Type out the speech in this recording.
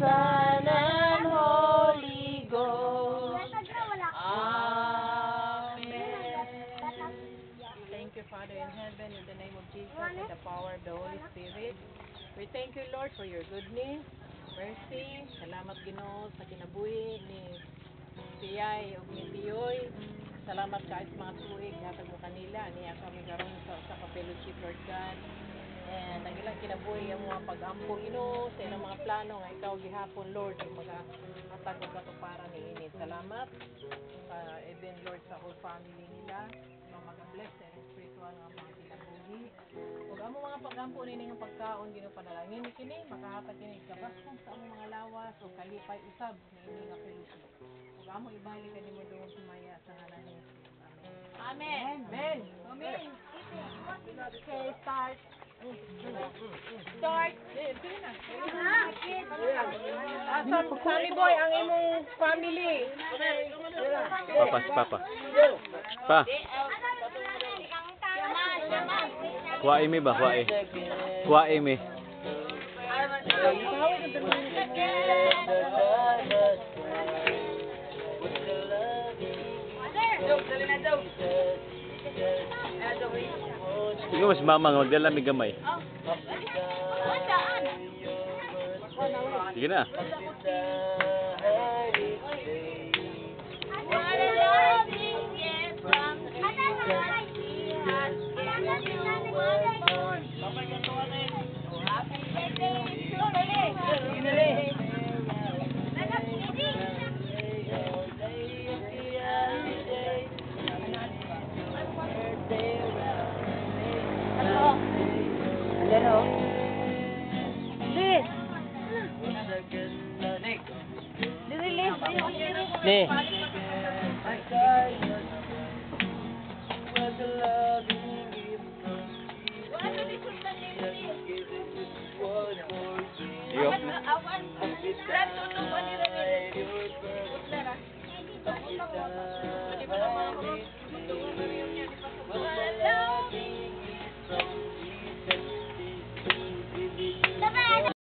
Son, and Holy Ghost. Thank you, Father in heaven, in the name of Jesus, in the power of the Holy Spirit. We thank you, Lord, for your goodness, mercy. Salamat, Ginoo, sa kinabuhi ni Tiyay o ni Tiyoy. Salamat kahit mga tuig, hatag mo kanila. Niya kami karon sa fellowship, Lord God. And ang ilang kinabuhi ang mga pag-ampo, Ginoo, sa ilang mga plano nga ikaw gihapon, Lord, ang mag-hatag o katuparan ni Init. Salamat, even, Lord, sa whole family nila. Mag-bless na spiritual nga mga kinabuhi. Huwag ang mga pag-ampo nini ng pagkaon, Ginoo, panalangin ni kini, makahatag kini kabaskong sa among mga lawas o kalipay usab ni ini nga fellowship. Huwag amo ibalik kani mo doon sumaya sa ngalan ni Jesus. Amen. Amen. Amen. Okay, start. Start. Sunny boy, ang imong family. Papa. Pa. Kuha imi ba? Kuha imi. Sige mas mamang magdala mi gamay. Sige na. Ni. Iyo. Awan. Awan.